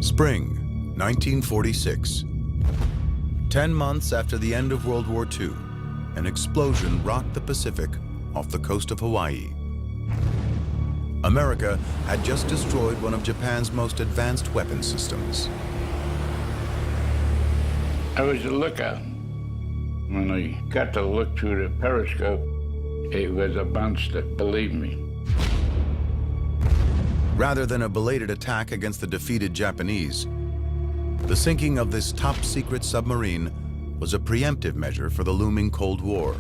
Spring, 1946. 10 months after the end of World War II, an explosion rocked the Pacific off the coast of Hawaii. America had just destroyed one of Japan's most advanced weapon systems. I was a lookout. When I got to look through the periscope, it was a monster, believe me. Rather than a belated attack against the defeated Japanese, the sinking of this top-secret submarine was a preemptive measure for the looming Cold War,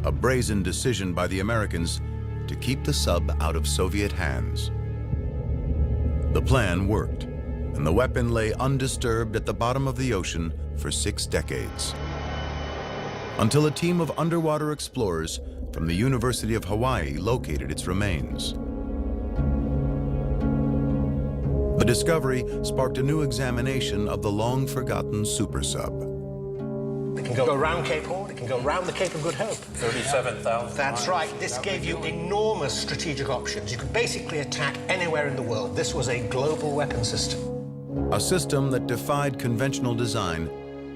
a brazen decision by the Americans to keep the sub out of Soviet hands. The plan worked, and the weapon lay undisturbed at the bottom of the ocean for 6 decades. Until a team of underwater explorers from the University of Hawaii located its remains. The discovery sparked a new examination of the long-forgotten super sub. It can go around Cape Horn, it can go around the Cape of Good Hope. 37,000 That's right. This gave you enormous strategic options. You could basically attack anywhere in the world. This was a global weapon system. A system that defied conventional design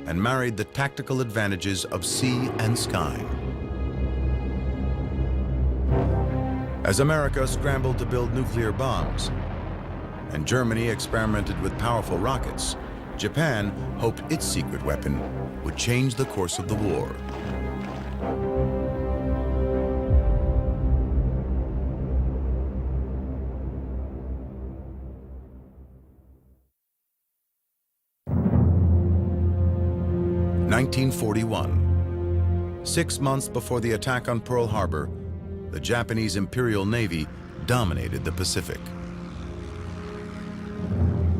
and married the tactical advantages of sea and sky. As America scrambled to build nuclear bombs, and Germany experimented with powerful rockets, Japan hoped its secret weapon would change the course of the war. (1941). 6 months before the attack on Pearl Harbor, the Japanese Imperial Navy dominated the Pacific.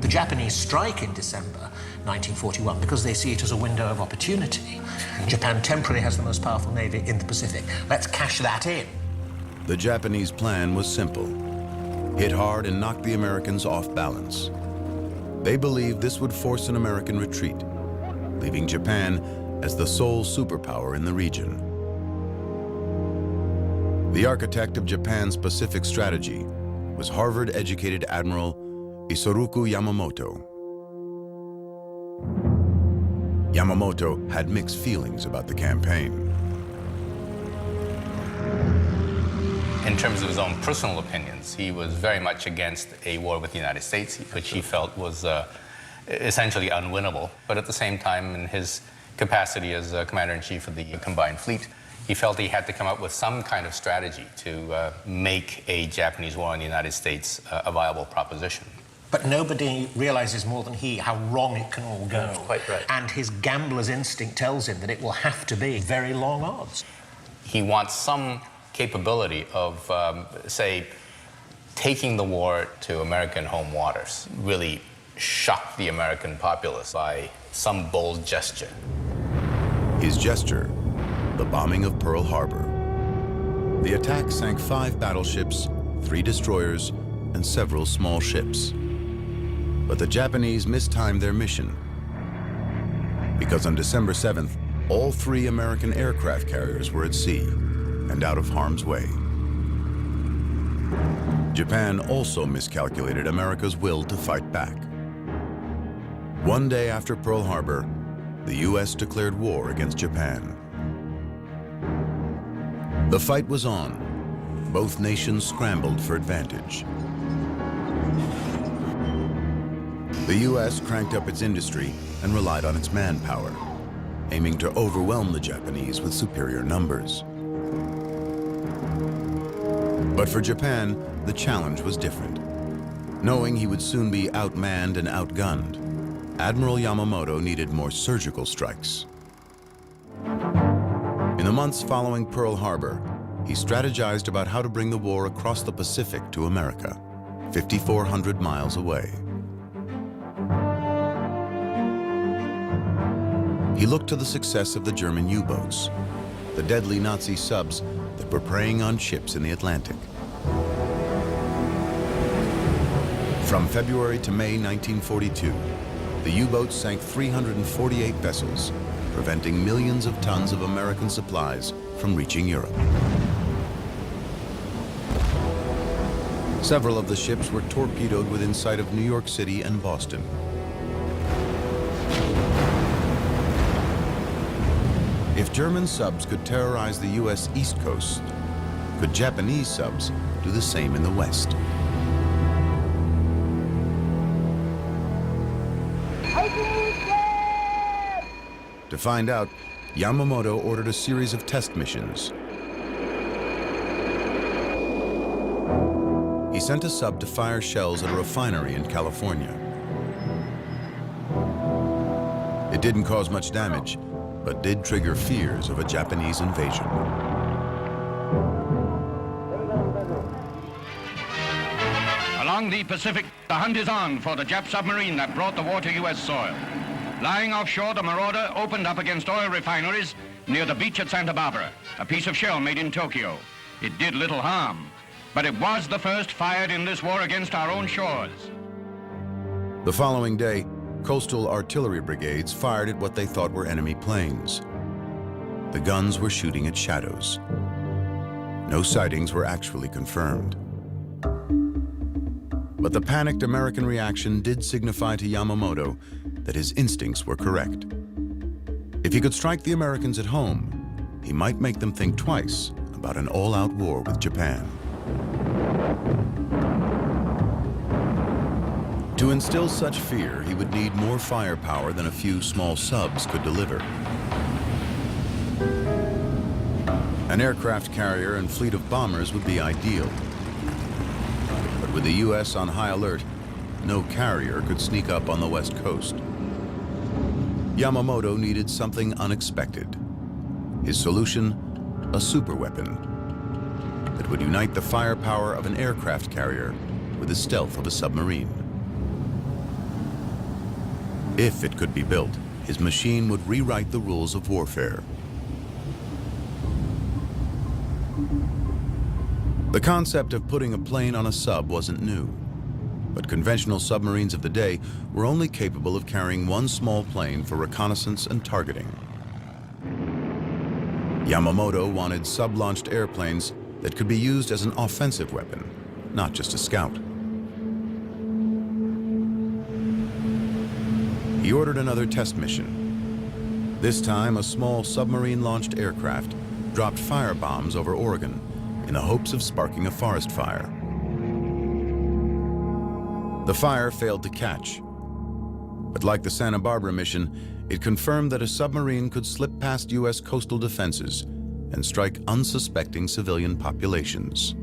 The Japanese strike in December 1941 because they see it as a window of opportunity. Japan temporarily has the most powerful navy in the Pacific. Let's cash that in. The Japanese plan was simple: hit hard and knock the Americans off balance. They believed this would force an American retreat, leaving Japan as the sole superpower in the region. The architect of Japan's Pacific strategy was Harvard-educated Admiral Isoroku Yamamoto. Yamamoto had mixed feelings about the campaign. In terms of his own personal opinions, he was very much against a war with the United States, which he felt was essentially unwinnable. But at the same time, in his capacity as Commander-in-Chief of the Combined Fleet, he felt he had to come up with some kind of strategy to make a Japanese war on the United States a viable proposition. But nobody realizes more than he how wrong it can all go. Quite right. And his gambler's instinct tells him that it will have to be very long odds. He wants some capability of, say, taking the war to American home waters, really shock the American populace by some bold gesture. His gesture, the bombing of Pearl Harbor. The attack sank 5 battleships, 3 destroyers, and several small ships. But the Japanese mistimed their mission, because on December 7th, all 3 American aircraft carriers were at sea and out of harm's way. Japan also miscalculated America's will to fight back. One day after Pearl Harbor, the U.S. declared war against Japan. The fight was on. Both nations scrambled for advantage. The U.S. cranked up its industry and relied on its manpower, aiming to overwhelm the Japanese with superior numbers. But for Japan, the challenge was different. Knowing he would soon be outmanned and outgunned, Admiral Yamamoto needed more surgical strikes. In the months following Pearl Harbor, he strategized about how to bring the war across the Pacific to America, 5,400 miles away. He looked to the success of the German U-boats, the deadly Nazi subs that were preying on ships in the Atlantic. From February to May 1942, the U-boats sank 348 vessels, preventing millions of tons of American supplies from reaching Europe. Several of the ships were torpedoed within sight of New York City and Boston, If German subs could terrorize the U.S. East Coast, could Japanese subs do the same in the West? To find out, Yamamoto ordered a series of test missions. He sent a sub to fire shells at a refinery in California. It didn't cause much damage, but did trigger fears of a Japanese invasion. Along the Pacific, the hunt is on for the Jap submarine that brought the war to U.S. soil. Lying offshore, the Marauder opened up against oil refineries near the beach at Santa Barbara, a piece of shell made in Tokyo. It did little harm, but it was the first fired in this war against our own shores. The following day, coastal artillery brigades fired at what they thought were enemy planes. The guns were shooting at shadows. No sightings were actually confirmed. But the panicked American reaction did signify to Yamamoto that his instincts were correct. If he could strike the Americans at home, he might make them think twice about an all-out war with Japan. To instill such fear, he would need more firepower than a few small subs could deliver. An aircraft carrier and fleet of bombers would be ideal. But with the U.S. on high alert, no carrier could sneak up on the West Coast. Yamamoto needed something unexpected. His solution, a superweapon that would unite the firepower of an aircraft carrier with the stealth of a submarine. If it could be built, his machine would rewrite the rules of warfare. The concept of putting a plane on a sub wasn't new, but conventional submarines of the day were only capable of carrying one small plane for reconnaissance and targeting. Yamamoto wanted sub-launched airplanes that could be used as an offensive weapon, not just a scout. He ordered another test mission. This time, a small submarine-launched aircraft dropped firebombs over Oregon in the hopes of sparking a forest fire. The fire failed to catch, but like the Santa Barbara mission, it confirmed that a submarine could slip past U.S. coastal defenses and strike unsuspecting civilian populations.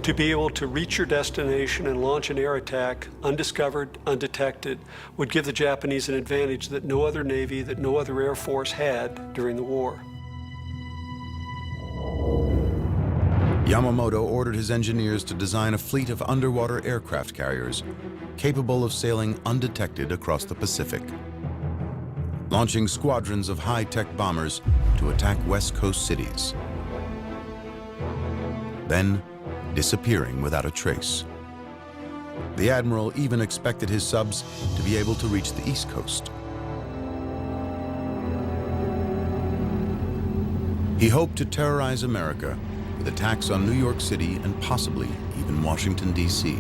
To be able to reach your destination and launch an air attack undiscovered, undetected, would give the Japanese an advantage that no other Navy, that no other Air Force had during the war. Yamamoto ordered his engineers to design a fleet of underwater aircraft carriers capable of sailing undetected across the Pacific, launching squadrons of high-tech bombers to attack West Coast cities, then disappearing without a trace. The admiral even expected his subs to be able to reach the East Coast. He hoped to terrorize America with attacks on New York City and possibly even Washington, D.C.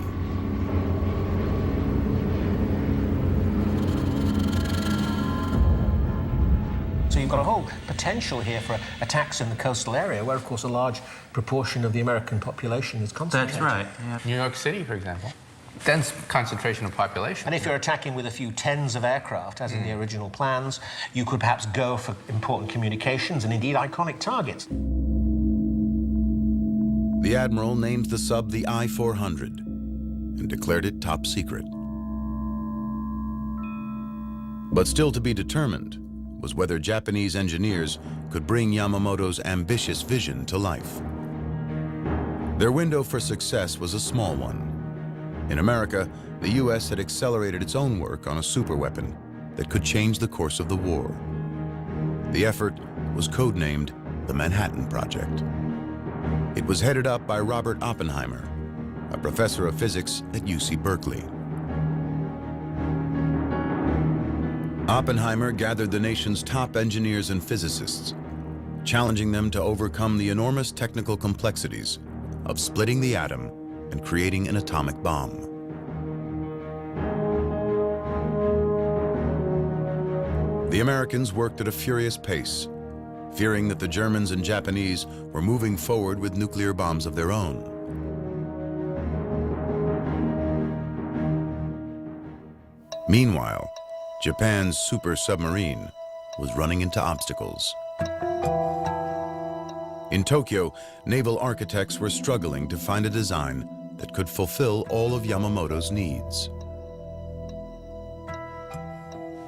So you've got a whole potential here for attacks in the coastal area, where, of course, a large proportion of the American population is concentrated. That's right, yeah. New York City, for example. Dense concentration of population. And if you're attacking with a few tens of aircraft, as in the original plans, you could perhaps go for important communications and indeed iconic targets. The admiral named the sub the I-400 and declared it top secret. But still to be determined was whether Japanese engineers could bring Yamamoto's ambitious vision to life. Their window for success was a small one. In America, the U.S. had accelerated its own work on a superweapon that could change the course of the war. The effort was codenamed the Manhattan Project. It was headed up by Robert Oppenheimer, a professor of physics at UC Berkeley. Oppenheimer gathered the nation's top engineers and physicists, challenging them to overcome the enormous technical complexities of splitting the atom and creating an atomic bomb. The Americans worked at a furious pace, fearing that the Germans and Japanese were moving forward with nuclear bombs of their own. Meanwhile, Japan's super submarine was running into obstacles. In Tokyo, naval architects were struggling to find a design that could fulfill all of Yamamoto's needs.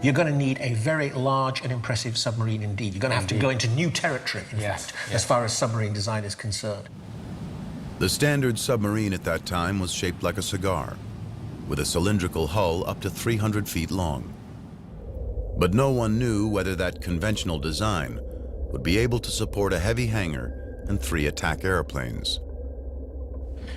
You're going to need a very large and impressive submarine indeed. You're going to have to go into new territory, in fact, as far as submarine design is concerned. The standard submarine at that time was shaped like a cigar, with a cylindrical hull up to 300 feet long. But no one knew whether that conventional design would be able to support a heavy hangar and 3 attack airplanes.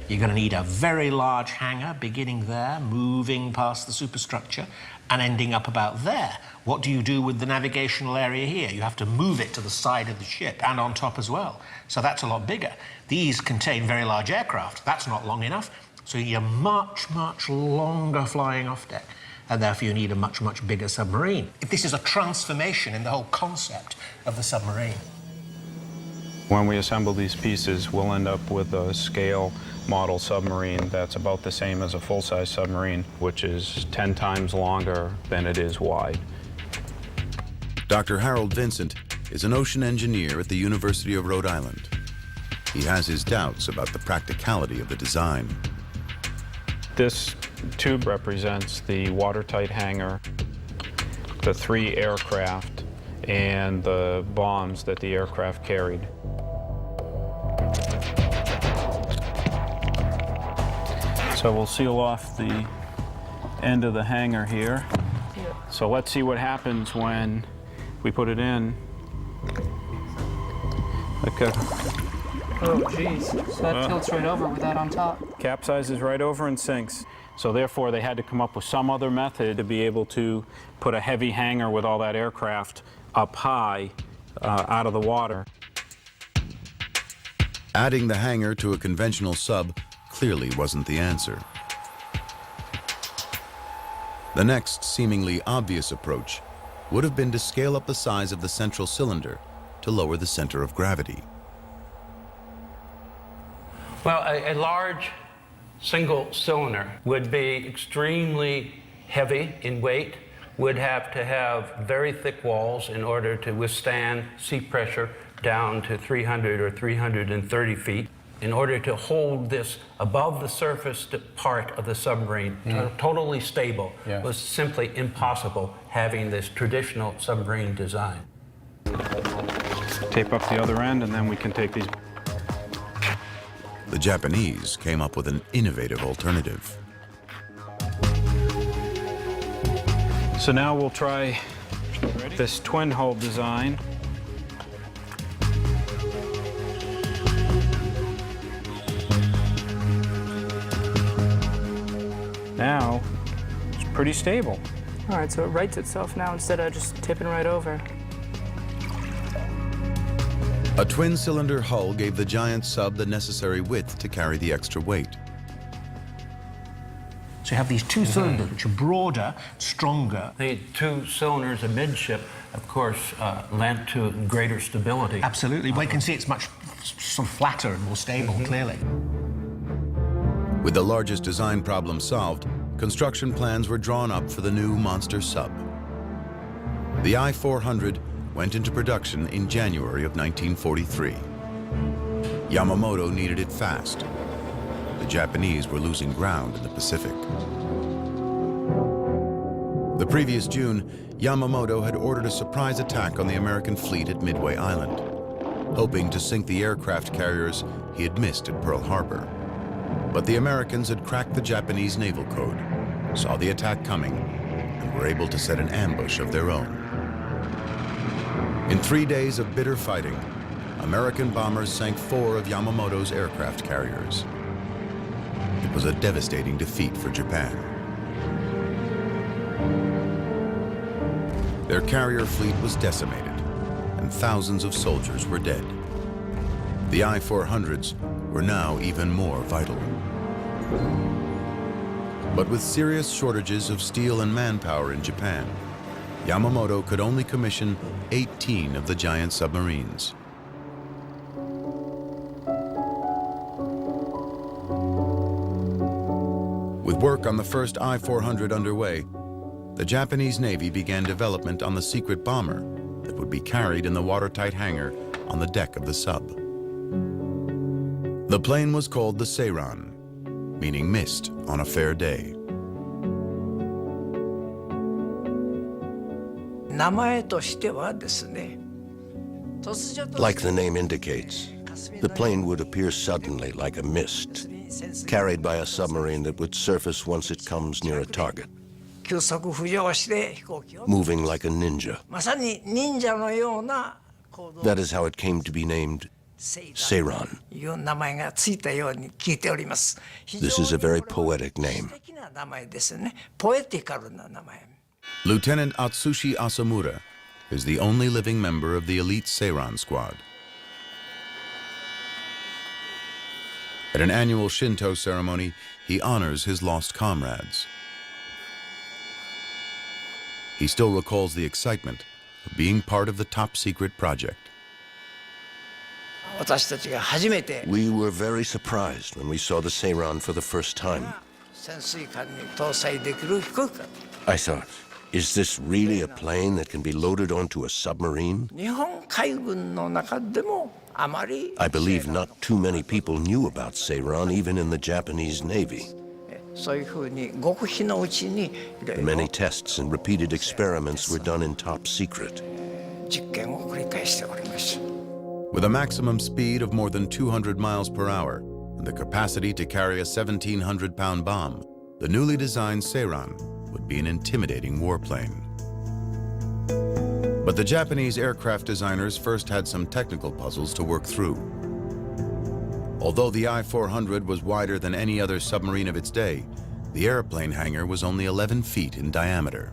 You're going to need a very large hangar beginning there, moving past the superstructure, and ending up about there. What do you do with the navigational area here? You have to move it to the side of the ship and on top as well. So that's a lot bigger. These contain very large aircraft. That's not long enough. So you need a much, much longer flying off deck. And therefore you need a much, much bigger submarine. This is a transformation in the whole concept of the submarine. When we assemble these pieces, we'll end up with a scale model submarine that's about the same as a full-size submarine, which is 10 times longer than it is wide. Dr. Harold Vincent is an ocean engineer at the University of Rhode Island. He has his doubts about the practicality of the design. This tube represents the watertight hangar, the 3 aircraft, and the bombs that the aircraft carried. So we'll seal off the end of the hangar here. So let's see what happens when we put it in. Okay. Oh, geez. So that tilts right over with that on top. Capsizes right over and sinks. So therefore, they had to come up with some other method to be able to put a heavy hangar with all that aircraft up high out of the water. Adding the hangar to a conventional sub clearly wasn't the answer. The next seemingly obvious approach would have been to scale up the size of the central cylinder to lower the center of gravity. Well, a large single cylinder would be extremely heavy in weight, would have to have very thick walls in order to withstand sea pressure down to 300 or 330 feet. In order to hold this above the surface part of the submarine, totally stable, was simply impossible having this traditional submarine design. Tape up the other end, and then we can take these. The Japanese came up with an innovative alternative. So now we'll try this twin hull design. Now, it's pretty stable. All right, so it rights itself now instead of just tipping right over. A twin-cylinder hull gave the giant sub the necessary width to carry the extra weight. So you have these 2 cylinders, which are broader, stronger. The 2 cylinders amidship, of course, lent to greater stability. Absolutely. Well, you can see it's much sort of flatter and more stable, clearly. With the largest design problem solved, construction plans were drawn up for the new monster sub. The I-400 went into production in January of 1943. Yamamoto needed it fast. The Japanese were losing ground in the Pacific. The previous June, Yamamoto had ordered a surprise attack on the American fleet at Midway Island, hoping to sink the aircraft carriers he had missed at Pearl Harbor. But the Americans had cracked the Japanese naval code, saw the attack coming, and were able to set an ambush of their own. In 3 days of bitter fighting, American bombers sank 4 of Yamamoto's aircraft carriers. It was a devastating defeat for Japan. Their carrier fleet was decimated, and thousands of soldiers were dead. The I-400s were now even more vital. But with serious shortages of steel and manpower in Japan, Yamamoto could only commission 18 of the giant submarines. With work on the first I-400 underway, the Japanese Navy began development on the secret bomber that would be carried in the watertight hangar on the deck of the sub. The plane was called the Seiran, meaning mist on a fair day. Like the name indicates, the plane would appear suddenly like a mist, carried by a submarine that would surface once it comes near a target, moving like a ninja. That is how it came to be named Seiran. This is a very poetic name. Lieutenant Atsushi Asamura is the only living member of the elite Seiran squad. At an annual Shinto ceremony, he honors his lost comrades. He still recalls the excitement of being part of the top-secret project. We were very surprised when we saw the Seiran for the first time. I thought, is this really a plane that can be loaded onto a submarine? I believe not too many people knew about Seiran, even in the Japanese Navy. The many tests and repeated experiments were done in top secret. With a maximum speed of more than 200 miles per hour and the capacity to carry a 1,700-pound bomb, the newly designed Seiran would be an intimidating warplane. But the Japanese aircraft designers first had some technical puzzles to work through. Although the I-400 was wider than any other submarine of its day, the airplane hangar was only 11 feet in diameter.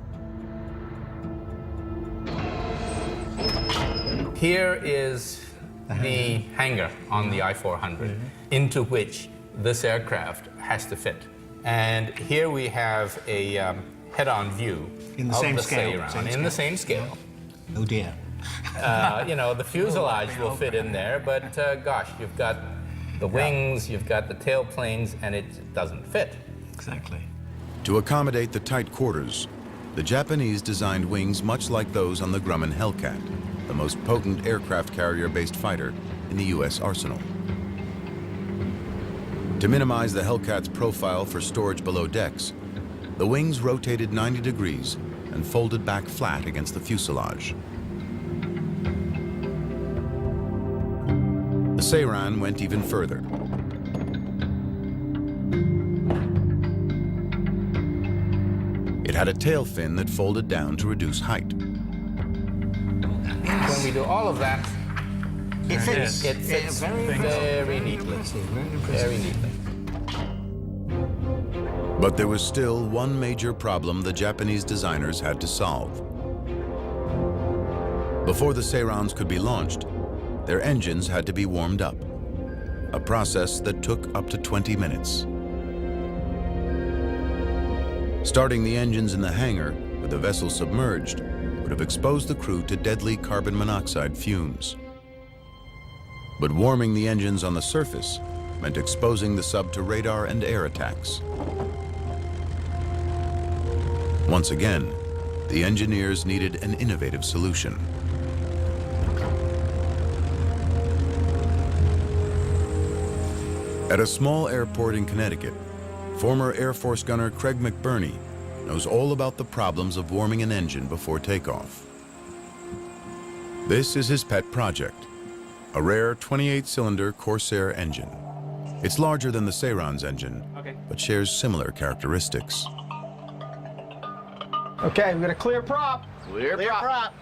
Here is the hangar on the I-400 into which this aircraft has to fit. And here we have a head-on view in the of same the scale, Seiran, in the same scale. Oh dear. You know, the fuselage will fit in there, but gosh, you've got the wings, you've got the tailplanes, and it doesn't fit. Exactly. To accommodate the tight quarters, the Japanese designed wings much like those on the Grumman Hellcat, the most potent aircraft carrier-based fighter in the U.S. arsenal. To minimize the Hellcat's profile for storage below decks, the wings rotated 90 degrees and folded back flat against the fuselage. The Seiran went even further. It had a tail fin that folded down to reduce height. When we do all of that, It fits. it fits very neatly. Very neatly. But there was still one major problem the Japanese designers had to solve. Before the Seirans could be launched, their engines had to be warmed up, a process that took up to 20 minutes. Starting the engines in the hangar with the vessel submerged would have exposed the crew to deadly carbon monoxide fumes. But warming the engines on the surface meant exposing the sub to radar and air attacks. Once again, the engineers needed an innovative solution. At a small airport in Connecticut, former Air Force gunner Craig McBurney knows all about the problems of warming an engine before takeoff. This is his pet project, a rare 28-cylinder Corsair engine. It's larger than the Seiran's engine, but shares similar characteristics. Okay, we got a clear prop. Clear prop.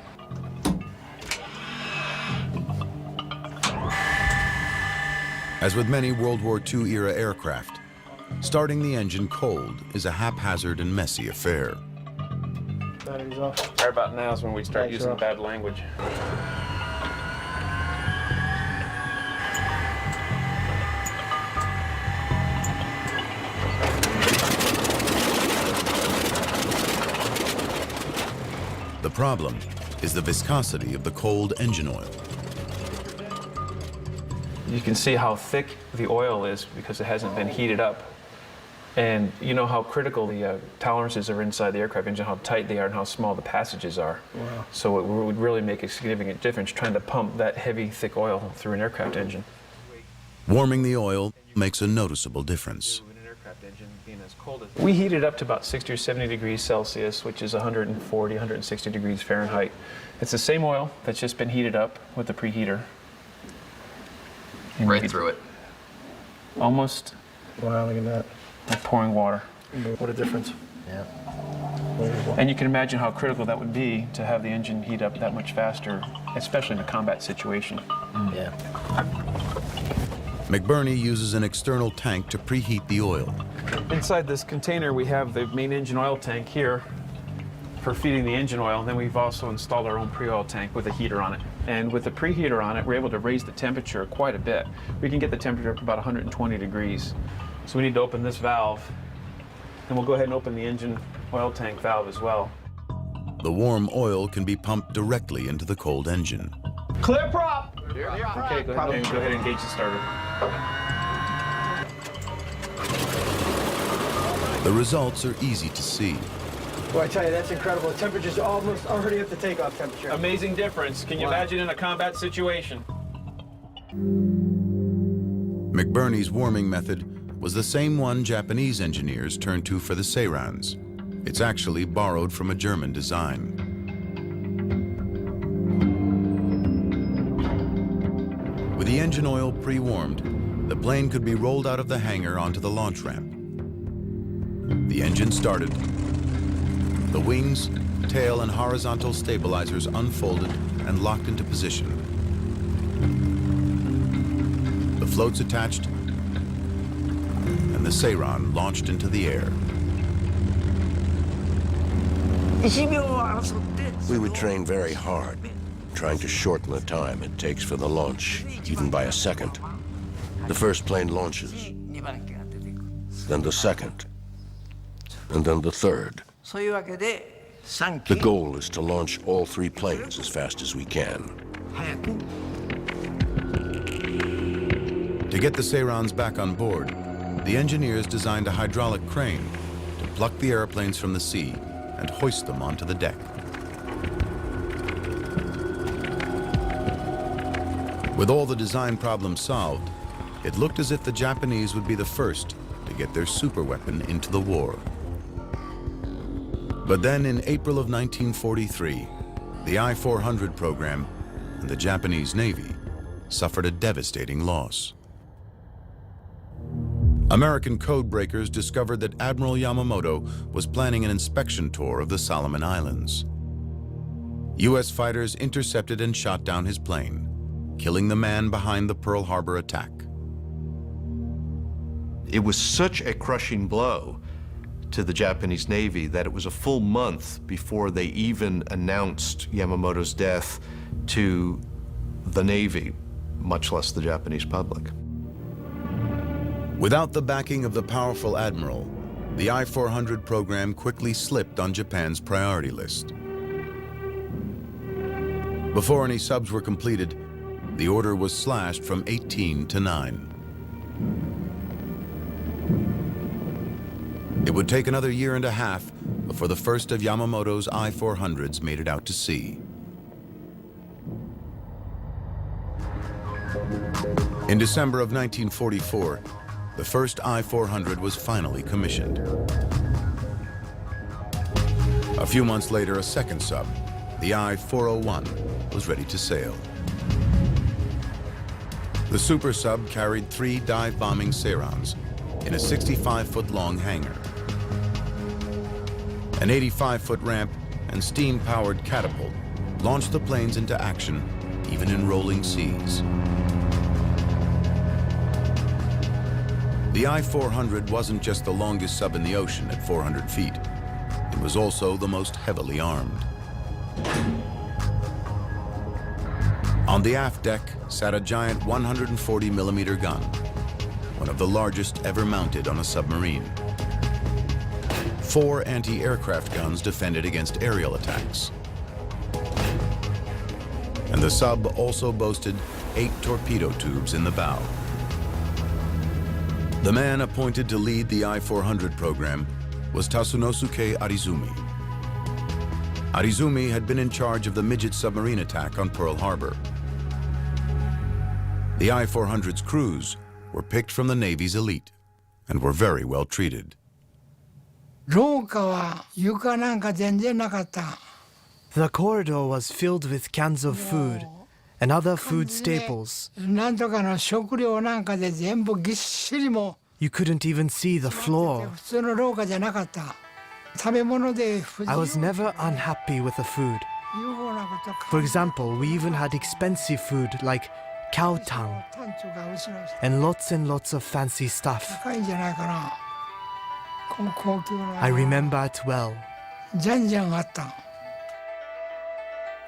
As with many World War II-era aircraft, starting the engine cold is a haphazard and messy affair. Battery's off. Right about now is when we start using bad language. The problem is the viscosity of the cold engine oil. You can see how thick the oil is because it hasn't been heated up. And you know how critical the tolerances are inside the aircraft engine, how tight they are and how small the passages are. Wow. So it would really make a significant difference trying to pump that heavy, thick oil through an aircraft engine. Warming the oil makes a noticeable difference. We heat it up to about 60 or 70 degrees Celsius, which is 140, 160 degrees Fahrenheit. It's the same oil that's just been heated up with the preheater. And Right through it. Almost Wow, look at that. like pouring water. What a difference. Yeah. And you can imagine how critical that would be to have the engine heat up that much faster, especially in a combat situation. Yeah. McBurney uses an external tank to preheat the oil. Inside this container, we have the main engine oil tank here for feeding the engine oil, and then we've also installed our own pre-oil tank with a heater on it. And with the preheater on it, we're able to raise the temperature quite a bit. We can get the temperature up to about 120 degrees. So we need to open this valve, and we'll go ahead and open the engine oil tank valve as well. The warm oil can be pumped directly into the cold engine. Clear prop. Okay, go ahead and engage the starter. The results are easy to see. Boy, I tell you, that's incredible. The temperature's almost already at the takeoff temperature. Amazing difference. Can you imagine in a combat situation? McBurney's warming method was the same one Japanese engineers turned to for the Seirans. It's actually borrowed from a German design. With the engine oil pre-warmed, the plane could be rolled out of the hangar onto the launch ramp. The engine started. The wings, tail, and horizontal stabilizers unfolded and locked into position. The floats attached, and the Seiran launched into the air. We would train very hard, trying to shorten the time it takes for the launch, even by a second. The first plane launches, then the second, and then the third. The goal is to launch all three planes as fast as we can. To get the Seirans back on board, the engineers designed a hydraulic crane to pluck the airplanes from the sea and hoist them onto the deck. With all the design problems solved, it looked as if the Japanese would be the first to get their superweapon into the war. But then in April of 1943, the I-400 program and the Japanese Navy suffered a devastating loss. American code breakers discovered that Admiral Yamamoto was planning an inspection tour of the Solomon Islands. U.S. fighters intercepted and shot down his plane, killing the man behind the Pearl Harbor attack. It was such a crushing blow to the Japanese Navy that it was a full month before they even announced Yamamoto's death to the Navy, much less the Japanese public. Without the backing of the powerful admiral, the I-400 program quickly slipped on Japan's priority list. Before any subs were completed, the order was slashed from 18 to 9. It would take another year and a half before the first of Yamamoto's I-400s made it out to sea. In December of 1944, the first I-400 was finally commissioned. A few months later, a second sub, the I-401, was ready to sail. The super sub carried 3 dive-bombing Seirans in a 65-foot-long hangar. An 85-foot ramp and steam-powered catapult launched the planes into action, even in rolling seas. The I-400 wasn't just the longest sub in the ocean at 400 feet. It was also the most heavily armed. On the aft deck sat a giant 140-millimeter gun, one of the largest ever mounted on a submarine. 4 anti-aircraft guns defended against aerial attacks. and the sub also boasted 8 torpedo tubes in the bow. The man appointed to lead the I-400 program was Tasunosuke Arizumi. Arizumi had been in charge of the midget submarine attack on Pearl Harbor. The I-400's crews were picked from the Navy's elite and were very well treated. The corridor was filled with cans of food and other food staples. You couldn't even see the floor. I was never unhappy with the food. For example, we even had expensive food like cow tongue and lots of fancy stuff. I remember it well.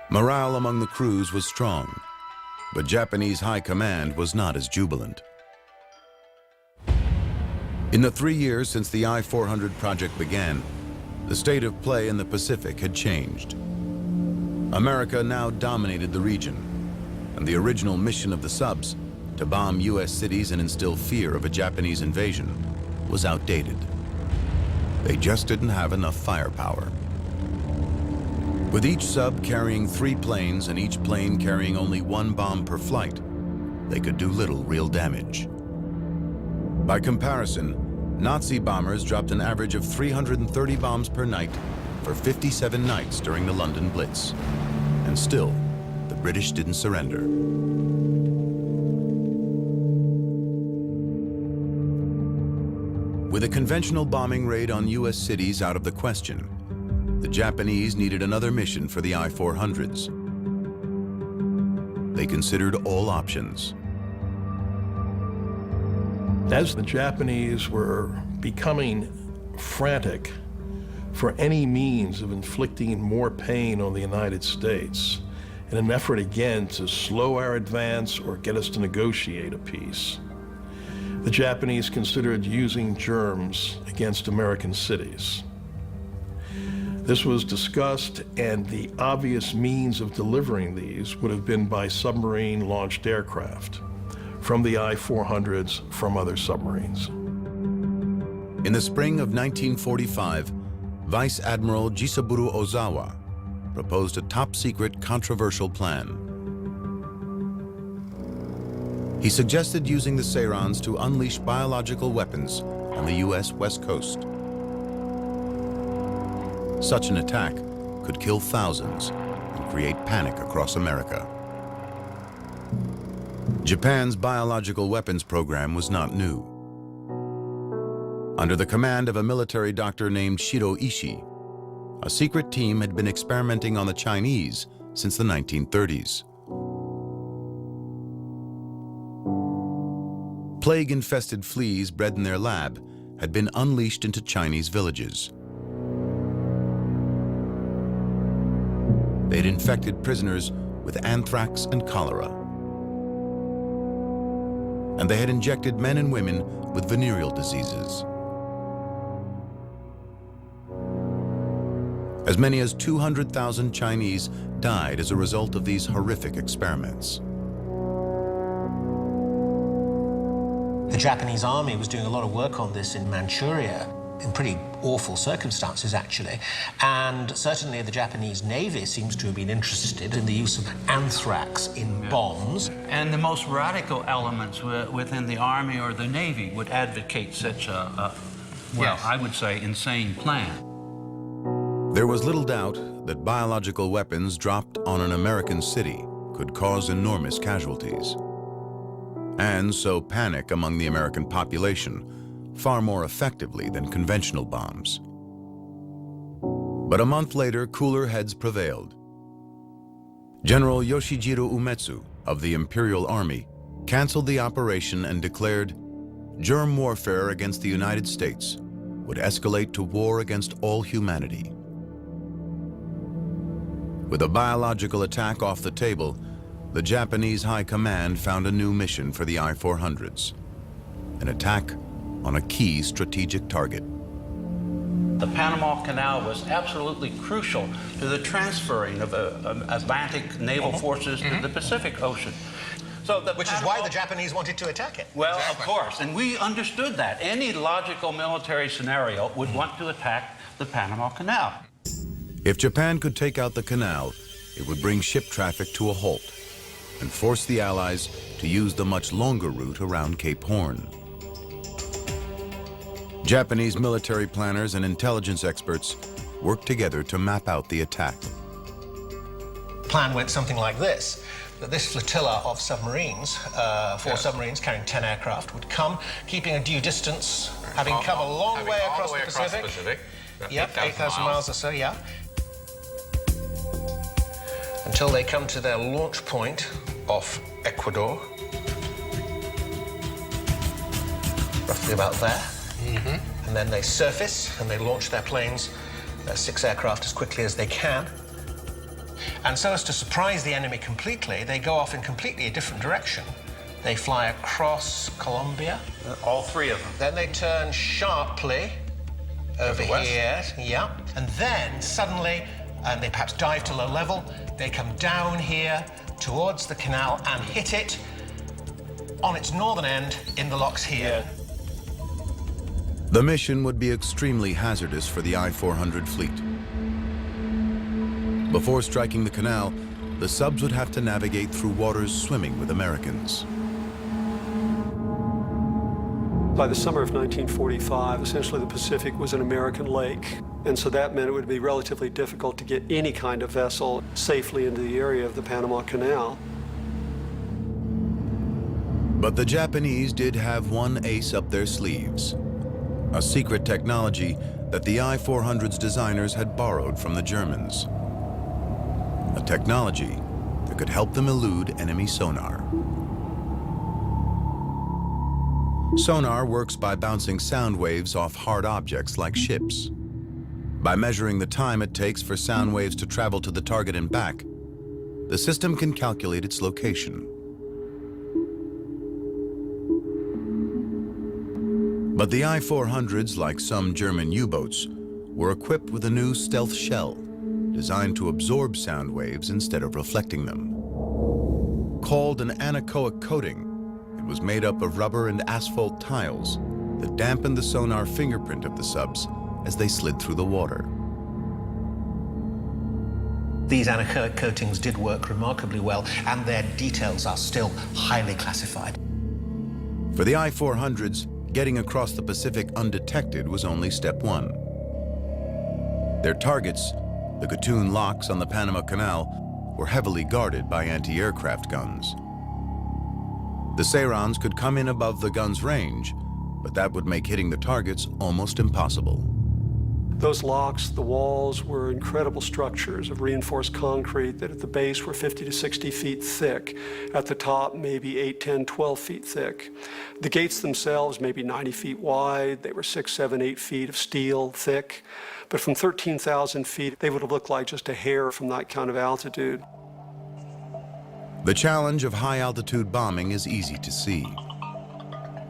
Morale among the crews was strong, but Japanese high command was not as jubilant. In the 3 years since the I-400 project began, the state of play in the Pacific had changed. America now dominated the region, and the original mission of the subs, to bomb U.S. cities and instill fear of a Japanese invasion, was outdated. They just didn't have enough firepower. With each sub carrying 3 planes and each plane carrying only 1 bomb per flight, they could do little real damage. By comparison, Nazi bombers dropped an average of 330 bombs per night for 57 nights during the London Blitz. And still, the British didn't surrender. With a conventional bombing raid on U.S. cities out of the question, the Japanese needed another mission for the I-400s. They considered all options. As the Japanese were becoming frantic for any means of inflicting more pain on the United States, in an effort again to slow our advance or get us to negotiate a peace, the Japanese considered using germs against American cities. This was discussed, and the obvious means of delivering these would have been by submarine-launched aircraft, from the I-400s, from other submarines. In the spring of 1945, Vice Admiral Jisaburo Ozawa proposed a top-secret, controversial plan. He suggested using the Seirans to unleash biological weapons on the U.S. West Coast. Such an attack could kill thousands and create panic across America. Japan's biological weapons program was not new. Under the command of a military doctor named Shiro Ishii, a secret team had been experimenting on the Chinese since the 1930s. Plague-infested fleas bred in their lab had been unleashed into Chinese villages. They had infected prisoners with anthrax and cholera. And they had injected men and women with venereal diseases. As many as 200,000 Chinese died as a result of these horrific experiments. The Japanese army was doing a lot of work on this in Manchuria, in pretty awful circumstances, actually. And certainly the Japanese Navy seems to have been interested in the use of anthrax in bombs. And the most radical elements within the Army or the Navy would advocate such a I would say, insane plan. There was little doubt that biological weapons dropped on an American city could cause enormous casualties. And sow panic among the American population far more effectively than conventional bombs. But a month later, cooler heads prevailed. General Yoshijiro Umetsu of the Imperial Army canceled the operation and declared germ warfare against the United States would escalate to war against all humanity. With a biological attack off the table, the Japanese High Command found a new mission for the I-400s, an attack on a key strategic target. The Panama Canal was absolutely crucial to the transferring of Atlantic naval forces to the Pacific Ocean. So Which is why the Japanese wanted to attack it. Well, of course, and we understood that. Any logical military scenario would want to attack the Panama Canal. If Japan could take out the canal, it would bring ship traffic to a halt and force the Allies to use the much longer route around Cape Horn. Japanese military planners and intelligence experts worked together to map out the attack. Plan went something like this. That this flotilla of submarines, four submarines carrying 10 aircraft, would come, keeping a due distance, having come a long way across the Pacific. Yep, 8,000 miles or so, yeah. Until they come to their launch point off Ecuador. Roughly about there. And then they surface and they launch their planes, their 6 aircraft, as quickly as they can. And so as to surprise the enemy completely, they go off in completely a different direction. They fly across Colombia. All 3 of them. Then they turn sharply over here. Yeah. And then suddenly, and they perhaps dive to low level, they come down here towards the canal and hit it on its northern end in the locks here. The mission would be extremely hazardous for the I-400 fleet. Before striking the canal, the subs would have to navigate through waters swimming with Americans. By the summer of 1945, essentially the Pacific was an American lake, and so that meant it would be relatively difficult to get any kind of vessel safely into the area of the Panama Canal. But the Japanese did have one ace up their sleeves, a secret technology that the I-400's designers had borrowed from the Germans. A technology that could help them elude enemy sonar. Sonar works by bouncing sound waves off hard objects like ships. By measuring the time it takes for sound waves to travel to the target and back, the system can calculate its location. But the I-400s, like some German U-boats, were equipped with a new stealth shell designed to absorb sound waves instead of reflecting them. Called an anechoic coating, it was made up of rubber and asphalt tiles that dampened the sonar fingerprint of the subs as they slid through the water. These anechoic coatings did work remarkably well, and their details are still highly classified. For the I-400s, getting across the Pacific undetected was only step 1. Their targets, the Gatun locks on the Panama Canal, were heavily guarded by anti-aircraft guns. The Sairons could come in above the gun's range, but that would make hitting the targets almost impossible. Those locks, the walls, were incredible structures of reinforced concrete that at the base were 50 to 60 feet thick. At the top, maybe 8, 10, 12 feet thick. The gates themselves, maybe 90 feet wide. They were 6, 7, 8 feet of steel thick. But from 13,000 feet, they would have looked like just a hair from that kind of altitude. The challenge of high-altitude bombing is easy to see.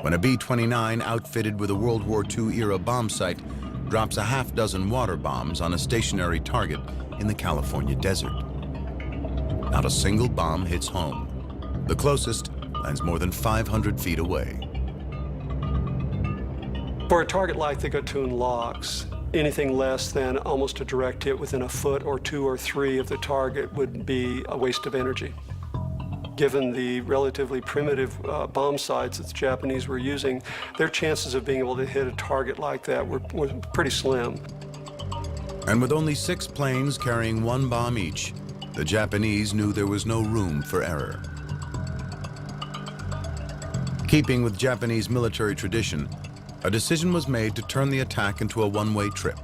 When a B-29 outfitted with a World War II-era bomb sight drops a half-dozen water bombs on a stationary target in the California desert. Not a single bomb hits home. The closest lands more than 500 feet away. For a target like the Gatun locks, anything less than almost a direct hit within a foot or 2 or 3 of the target would be a waste of energy. Given the relatively primitive bomb sights that the Japanese were using, their chances of being able to hit a target like that were pretty slim. And with only 6 planes carrying 1 bomb each, the Japanese knew there was no room for error. Keeping with Japanese military tradition, a decision was made to turn the attack into a one-way trip.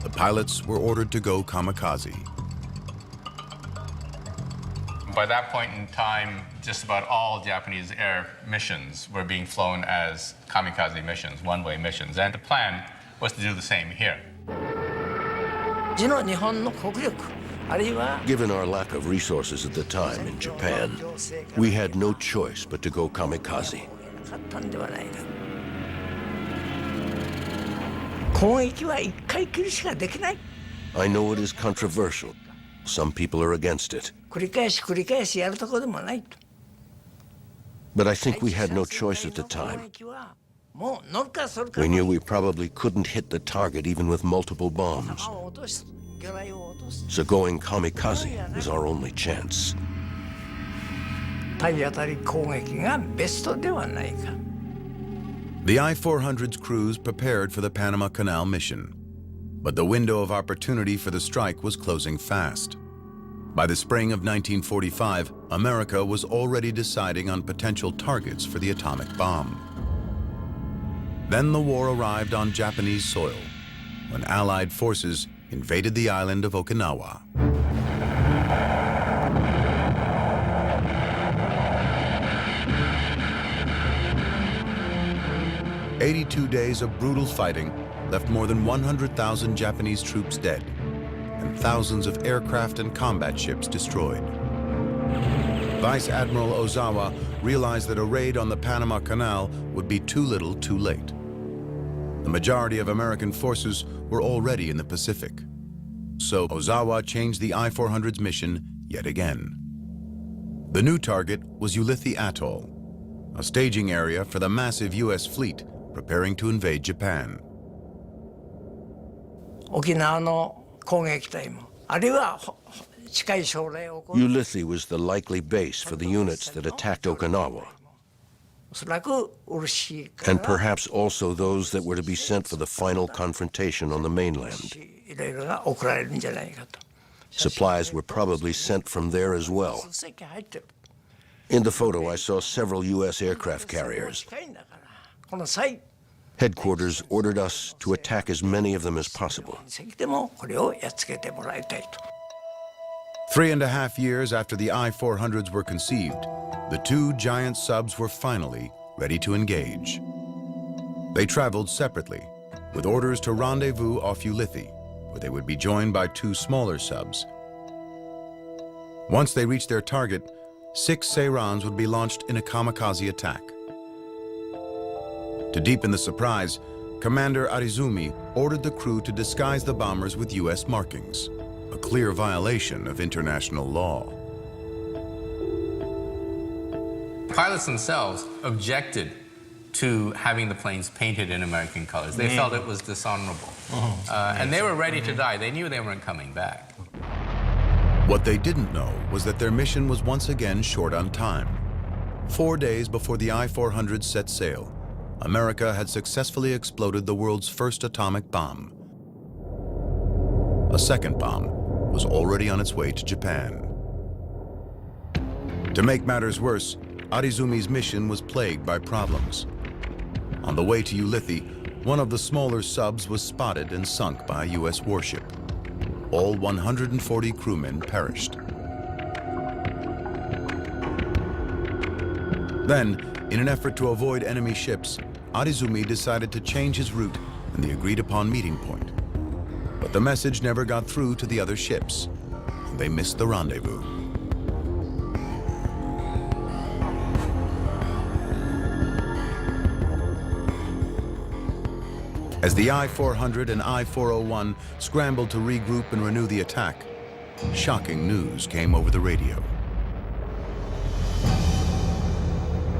The pilots were ordered to go kamikaze. By that point in time, just about all Japanese air missions were being flown as kamikaze missions, one-way missions, and the plan was to do the same here. Given our lack of resources at the time in Japan, we had no choice but to go kamikaze. I know it is controversial. Some people are against it. But I think we had no choice at the time. We knew we probably couldn't hit the target even with multiple bombs. So going kamikaze was our only chance. The I-400's crews prepared for the Panama Canal mission, but the window of opportunity for the strike was closing fast. By the spring of 1945, America was already deciding on potential targets for the atomic bomb. Then the war arrived on Japanese soil, when Allied forces invaded the island of Okinawa. 82 days of brutal fighting left more than 100,000 Japanese troops dead and thousands of aircraft and combat ships destroyed. Vice Admiral Ozawa realized that a raid on the Panama Canal would be too little too late. The majority of American forces were already in the Pacific. So Ozawa changed the I-400's mission yet again. The new target was Ulithi Atoll, a staging area for the massive U.S. fleet preparing to invade Japan. Ulithi was the likely base for the units that attacked Okinawa, and perhaps also those that were to be sent for the final confrontation on the mainland. Supplies were probably sent from there as well. In the photo, I saw several U.S. aircraft carriers. Headquarters ordered us to attack as many of them as possible. 3.5 years after the I-400s were conceived, the two giant subs were finally ready to engage. They traveled separately, with orders to rendezvous off Ulithi, where they would be joined by two smaller subs. Once they reached their target, 6 Seirans would be launched in a kamikaze attack. To deepen the surprise, Commander Arizumi ordered the crew to disguise the bombers with U.S. markings, a clear violation of international law. Pilots themselves objected to having the planes painted in American colors. They felt it was dishonorable. And they were ready to die. They knew they weren't coming back. What they didn't know was that their mission was once again short on time. 4 days before the I-400 set sail, America had successfully exploded the world's first atomic bomb. A second bomb was already on its way to Japan. To make matters worse, Arizumi's mission was plagued by problems. On the way to Ulithi, one of the smaller subs was spotted and sunk by a U.S. warship. All 140 crewmen perished. Then, in an effort to avoid enemy ships, Arizumi decided to change his route and the agreed-upon meeting point. But the message never got through to the other ships, and they missed the rendezvous. As the I-400 and I-401 scrambled to regroup and renew the attack, shocking news came over the radio.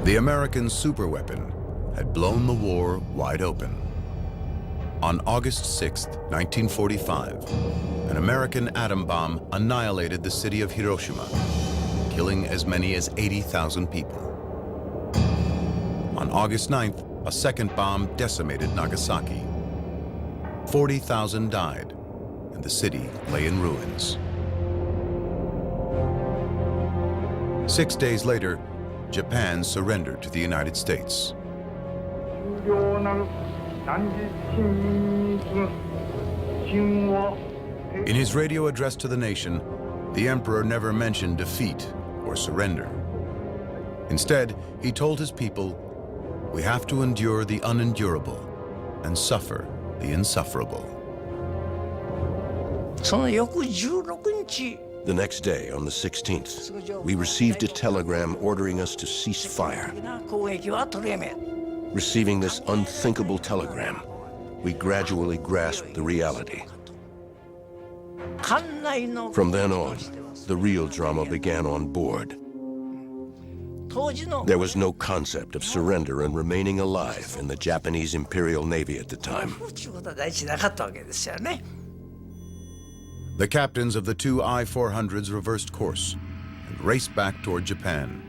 The American superweapon had blown the war wide open. On August 6, 1945, an American atom bomb annihilated the city of Hiroshima, killing as many as 80,000 people. On August 9th, a second bomb decimated Nagasaki. 40,000 died, and the city lay in ruins. 6 days later, Japan surrendered to the United States. In his radio address to the nation, the emperor never mentioned defeat or surrender. Instead, he told his people, "We have to endure the unendurable and suffer the insufferable." The next day, on the 16th, we received a telegram ordering us to cease fire. Receiving this unthinkable telegram, we gradually grasped the reality. From then on, the real drama began on board. There was no concept of surrender and remaining alive in the Japanese Imperial Navy at the time. The captains of the two I-400s reversed course and raced back toward Japan.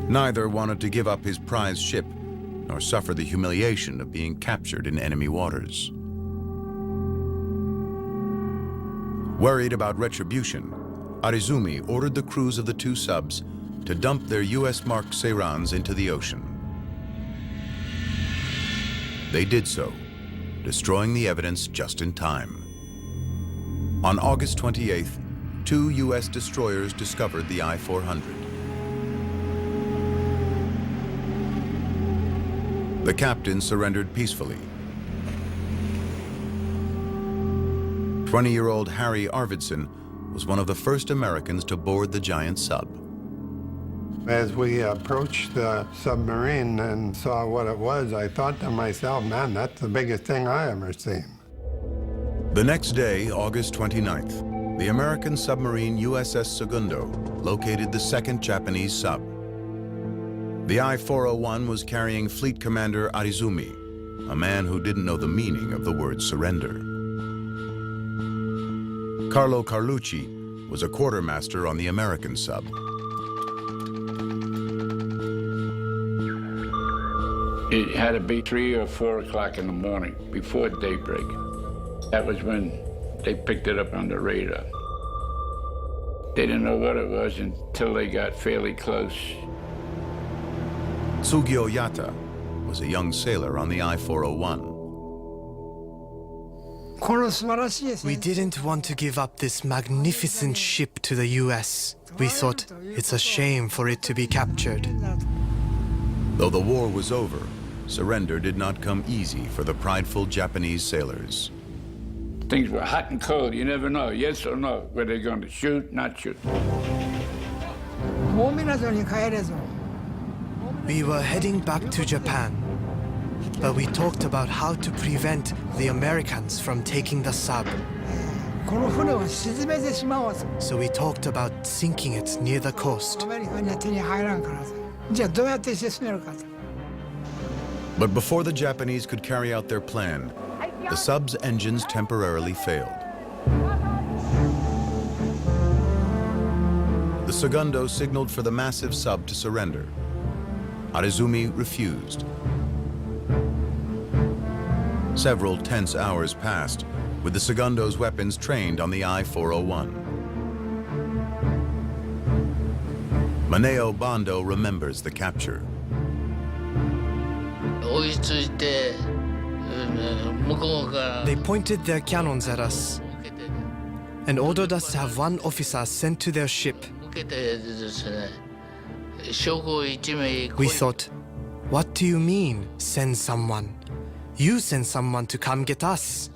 Neither wanted to give up his prize ship nor suffer the humiliation of being captured in enemy waters. Worried about retribution, Arizumi ordered the crews of the two subs to dump their US-marked Seirans into the ocean. They did so, destroying the evidence just in time. On August 28th, two US destroyers discovered the I-400. The captain surrendered peacefully. 20-year-old Harry Arvidsson was one of the first Americans to board the giant sub. As we approached the submarine and saw what it was, I thought to myself, man, that's the biggest thing I ever seen. The next day, August 29th, the American submarine USS Segundo located the second Japanese sub. The I-401 was carrying Fleet Commander Arizumi, a man who didn't know the meaning of the word surrender. Carlo Carlucci was a quartermaster on the American sub. It had to be 3 or 4 o'clock in the morning, before daybreak. That was when they picked it up on the radar. They didn't know what it was until they got fairly close. Tsugyo Yata was a young sailor on the I-401. We didn't want to give up this magnificent ship to the US. We thought it's a shame for it to be captured. Though the war was over, surrender did not come easy for the prideful Japanese sailors. Things were hot and cold. You never know, yes or no, were they going to shoot, not shoot. We were heading back to Japan, but we talked about how to prevent the Americans from taking the sub. So we talked about sinking it near the coast. But before the Japanese could carry out their plan, the sub's engines temporarily failed. The Segundo signaled for the massive sub to surrender. Arizumi refused. Several tense hours passed, with the Segundo's weapons trained on the I-401. Maneo Bando remembers the capture. They pointed their cannons at us and ordered us to have one officer sent to their ship. We thought, what do you mean, send someone? You send someone to come get us.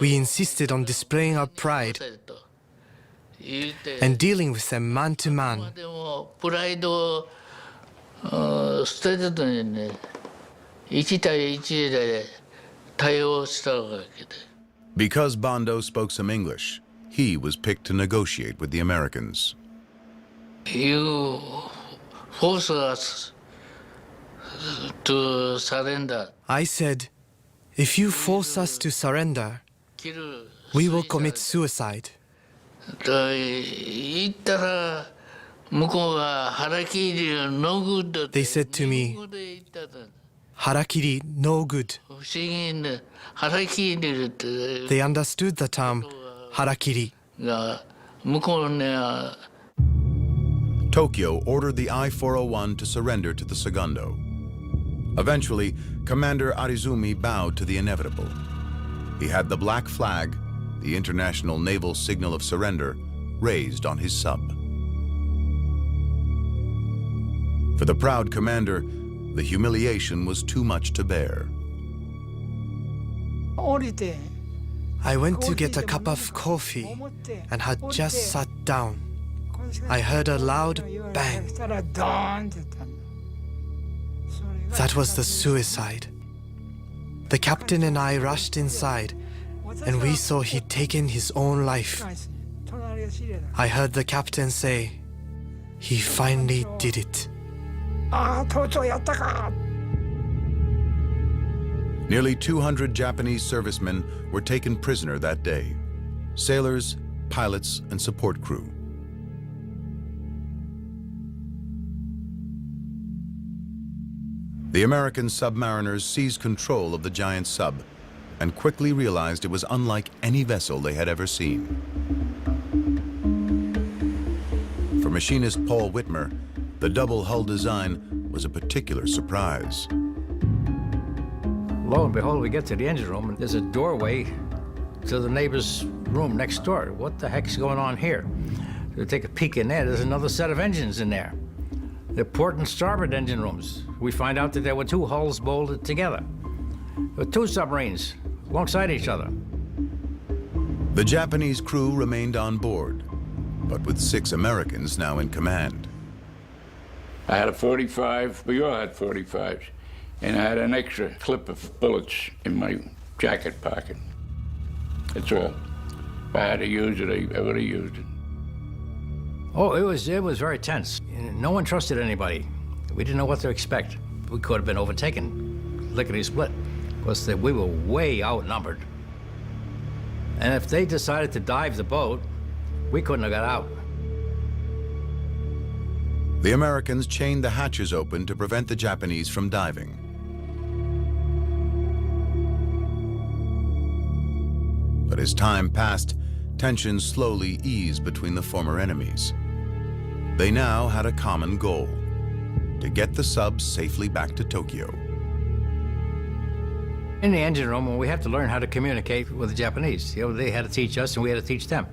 We insisted on displaying our pride and dealing with them man to man. Because Bando spoke some English, he was picked to negotiate with the Americans. You force us to surrender. I said, if you force us to surrender, we will commit suicide. They said to me, harakiri, no good. They understood the term harakiri. Tokyo ordered the I-401 to surrender to the Segundo. Eventually, Commander Arizumi bowed to the inevitable. He had the black flag, the international naval signal of surrender, raised on his sub. For the proud commander, the humiliation was too much to bear. I went to get a cup of coffee and had just sat down I heard a loud bang. That was the suicide. The captain and I rushed inside, and we saw he'd taken his own life. I heard the captain say, he finally did it. Nearly 200 Japanese servicemen were taken prisoner that day. Sailors, pilots, and support crew. The American submariners seized control of the giant sub and quickly realized it was unlike any vessel they had ever seen. For machinist Paul Whitmer, the double hull design was a particular surprise. Lo and behold, we get to the engine room, and there's a doorway to the neighbor's room next door. What the heck's going on here? We take a peek in there, there's another set of engines in there. The port and starboard engine rooms. We find out that there were two hulls bolted together. There were two submarines alongside each other. The Japanese crew remained on board, but with 6 Americans now in command. I had a 45, we all had 45s, and I had an extra clip of bullets in my jacket pocket. That's all. If I had to use it, I would have used it. Oh, it was very tense. No one trusted anybody. We didn't know what to expect. We could have been overtaken, lickety-split, because we were way outnumbered. And if they decided to dive the boat, we couldn't have got out. The Americans chained the hatches open to prevent the Japanese from diving. But as time passed, tensions slowly eased between the former enemies. They now had a common goal: to get the subs safely back to Tokyo. In the engine room, we had to learn how to communicate with the Japanese. You know, they had to teach us, and we had to teach them.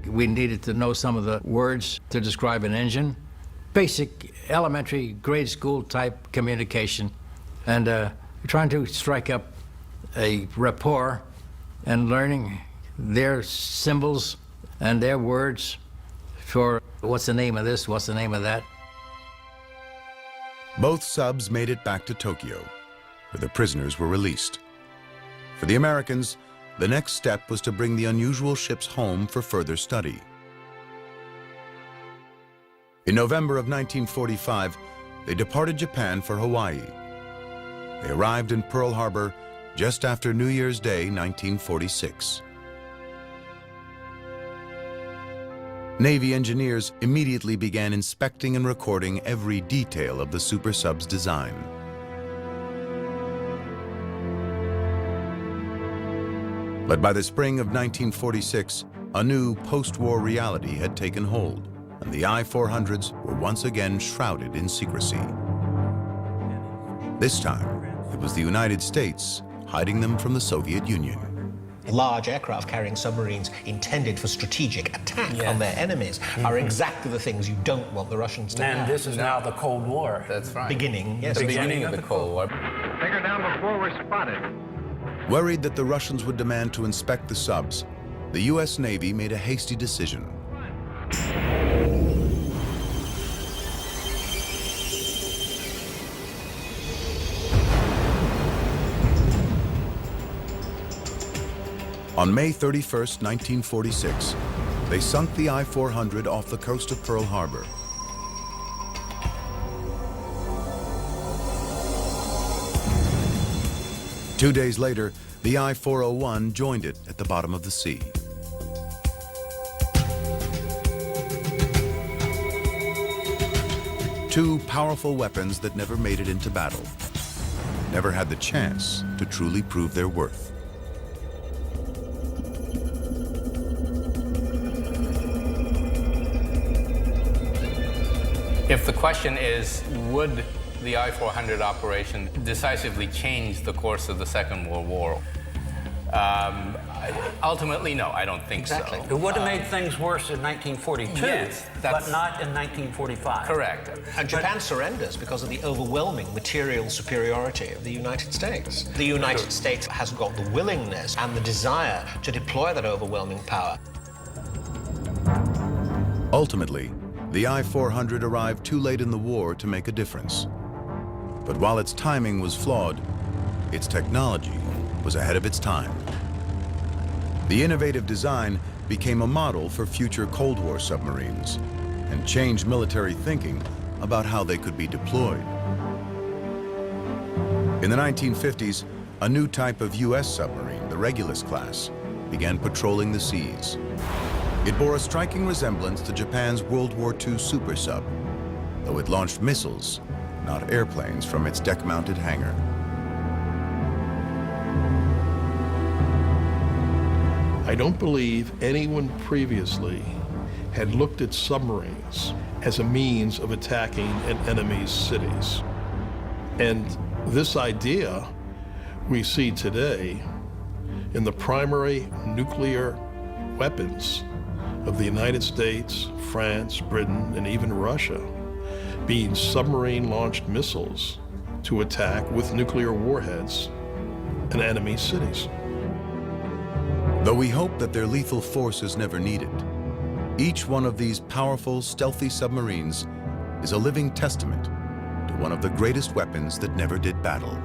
We needed to know some of the words to describe an engine, basic, elementary, grade school type communication, and trying to strike up a rapport and learning their symbols and their words for what's the name of this, what's the name of that. Both subs made it back to Tokyo, where the prisoners were released. For the Americans, the next step was to bring the unusual ships home for further study. In November of 1945, they departed Japan for Hawaii. They arrived in Pearl Harbor just after New Year's Day, 1946. Navy engineers immediately began inspecting and recording every detail of the super sub's design. But by the spring of 1946, a new post-war reality had taken hold, and the I-400s were once again shrouded in secrecy. This time, it was the United States hiding them from the Soviet Union. Large aircraft-carrying submarines intended for strategic attack on their enemies are exactly the things you don't want the Russians to have. And this is now the Cold War. That's right. Beginning, yes. The beginning of the Cold War. Take her down before we're spotted. Worried that the Russians would demand to inspect the subs, the U.S. Navy made a hasty decision. On May 31st, 1946, they sunk the I-400 off the coast of Pearl Harbor. Two days later, the I-401 joined it at the bottom of the sea. Two powerful weapons that never made it into battle, never had the chance to truly prove their worth. If the question is, would the I-400 operation decisively change the course of the Second World War? Ultimately, no, I don't think so. It would have made things worse in 1942, yes, but not in 1945. Correct. And Japan surrenders because of the overwhelming material superiority of the United States. The United States has got the willingness and the desire to deploy that overwhelming power. Ultimately, the I-400 arrived too late in the war to make a difference. But while its timing was flawed, its technology was ahead of its time. The innovative design became a model for future Cold War submarines and changed military thinking about how they could be deployed. In the 1950s, a new type of U.S. submarine, the Regulus class, began patrolling the seas. It bore a striking resemblance to Japan's World War II super sub, though it launched missiles, not airplanes, from its deck-mounted hangar. I don't believe anyone previously had looked at submarines as a means of attacking an enemy's cities. And this idea we see today in the primary nuclear weapons of the United States, France, Britain, and even Russia, being submarine-launched missiles to attack with nuclear warheads an enemy's cities. Though we hope that their lethal force is never needed, each one of these powerful, stealthy submarines is a living testament to one of the greatest weapons that never did battle.